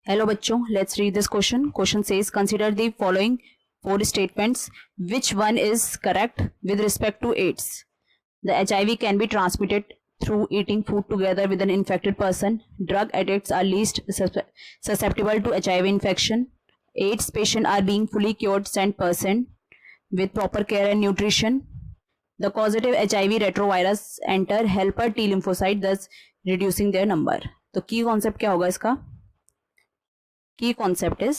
Hello बच्चों, let's read this question. Question says consider the following four statements. Which one is correct with respect to AIDS? The HIV can be transmitted through eating food together with an infected person. Drug addicts are least susceptible to HIV infection. AIDS patients are being fully cured 100% with proper care and nutrition. The causative HIV retrovirus enter helper T lymphocyte, thus reducing their number. तो की concept क्या होगा इसका? की concept is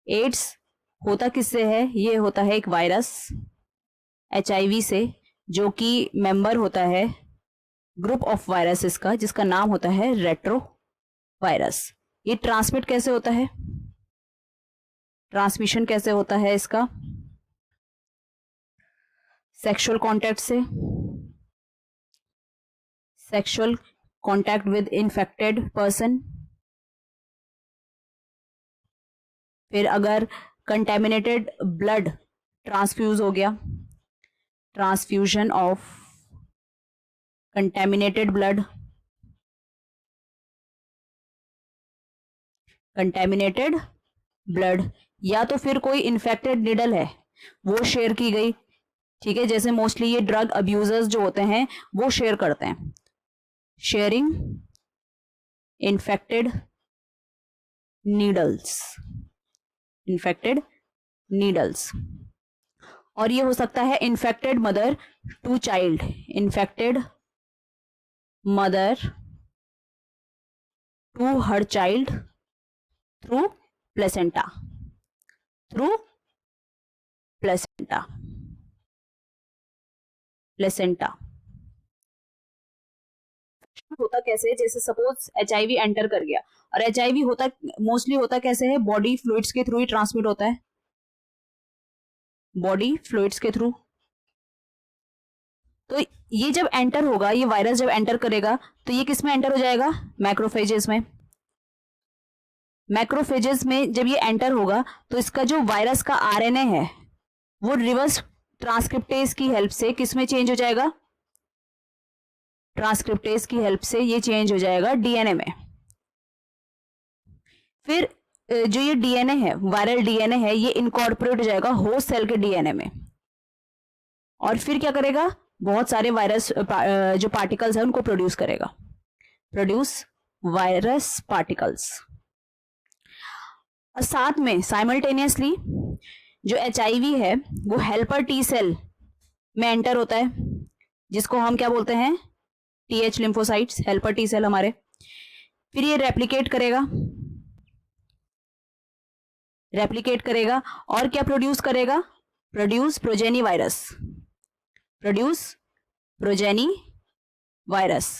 ads होता किससे है? ये होता है एक वायरस HIV से, जो कि मेंबर होता है ग्रुप ऑफ वायरसेस का, जिसका नाम होता है रेट्रो वायरस. ये ट्रांसमिट कैसे होता है? ट्रांसमिशन कैसे होता है इसका? सेक्सुअल कॉन्टैक्ट से, sexual contact with infected person. फिर अगर कंटेमिनेटेड ब्लड ट्रांसफ्यूज हो गया, transfusion of contaminated blood, contaminated blood, या तो फिर कोई इन्फेक्टेड निडल है वो शेयर की गई. ठीक है, जैसे मोस्टली ये ड्रग अब्यूजर्स जो होते हैं वो शेयर करते हैं. Sharing infected needles, infected needles. और ये हो सकता है infected mother to child, infected mother to her child through placenta, through placenta, placenta. होता कैसे है? जैसे सपोज HIV एंटर कर गया, और HIV होता मोस्टली होता कैसे है? बॉडी फ्लूइड्स के थ्रू ही ट्रांसमिट होता है, बॉडी फ्लूइड्स के थ्रू. तो ये जब एंटर होगा, ये वायरस जब एंटर करेगा तो ये किस में एंटर हो जाएगा? मैक्रोफेजेस में. मैक्रोफेजेस में जब ये एंटर होगा तो इसका जो वायरस का RNA है वो रिवर्स ट्रांसक्रिप्टेज की हेल्प से किस में चेंज हो जाएगा? ट्रांसक्रिप्टेज की हेल्प से ये चेंज हो जाएगा DNA में. फिर जो ये DNA है, वायरल DNA है, ये इनकॉर्पोरेट हो जाएगा होस्ट सेल के DNA में. और फिर क्या करेगा? बहुत सारे वायरस जो पार्टिकल्स है उनको प्रोड्यूस करेगा, प्रोड्यूस वायरस पार्टिकल्स. और साथ में साइमल्टेनियसली जो HIV है वो हेल्पर T सेल में एंटर होता है, जिसको हम क्या बोलते हैं? TH lymphocytes, helper T cell हमारे. फिर ये रेप्लिकेट करेगा, रेप्लिकेट करेगा और क्या प्रोड्यूस करेगा? Produce progeny virus, produce progeny virus.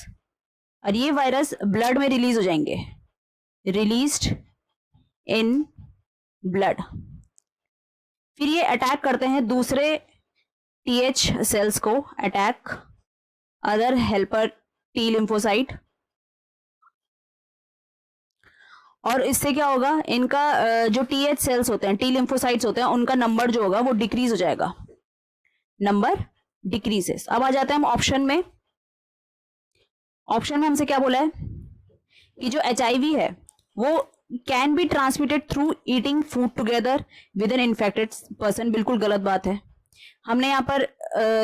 और ये वायरस ब्लड में रिलीज हो जाएंगे, रिलीज्ड इन ब्लड. फिर ये अटैक करते हैं दूसरे TH सेल्स को, attack other helper T lymphocyte. और इससे क्या होगा? इनका जो TH सेल्स होते हैं, T लिम्फोसाइट्स होते हैं, उनका नंबर जो होगा वो डिक्रीज हो जाएगा, नंबर डिक्रीजेस. अब आ जाते हैं हम ऑप्शन में. ऑप्शन में हमसे क्या बोला है कि जो HIV है वो can be transmitted through eating food together with an infected person. बिल्कुल गलत बात है. हमने यहाँ पर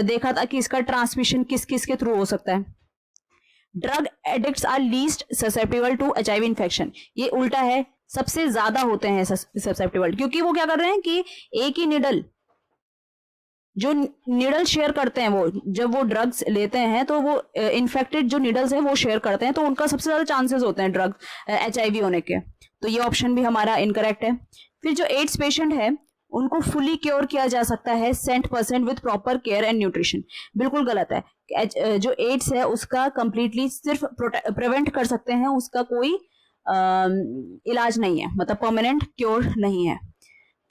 देखा था कि इसका ट्रांसमिशन किस किस के थ्रू हो सकता है. Drug addicts are least susceptible to HIV infection. ये उल्टा है, सबसे ज्यादा होते हैं ससेप्टेबल, क्योंकि वो क्या कर रहे हैं कि एक ही निडल, जो निडल शेयर करते हैं, वो जब वो ड्रग्स लेते हैं तो वो इन्फेक्टेड जो निडल्स हैं वो शेयर करते हैं, तो उनका सबसे ज्यादा चांसेस होते हैं ड्रग HIV होने के. तो ये ऑप्शन भी हमारा इनकरेक्ट है. फिर जो एड्स पेशेंट है उनको फुली क्योर किया जा सकता है 100% with proper care and nutrition. बिल्कुल गलत है. जो एड्स है उसका कंप्लीटली सिर्फ प्रिवेंट कर सकते हैं, उसका कोई इलाज नहीं है, मतलब परमानेंट क्योर नहीं है.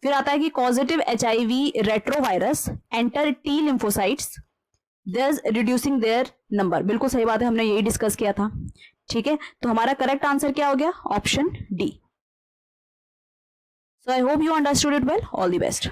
फिर आता है कि causative HIV retrovirus enter T lymphocytes, thus reducing their number. बिल्कुल सही बात है, हमने यही डिस्कस किया था. ठीक है, तो हमारा करेक्ट आंसर क्या हो गया? Option D. So I hope you understood it well. All the best.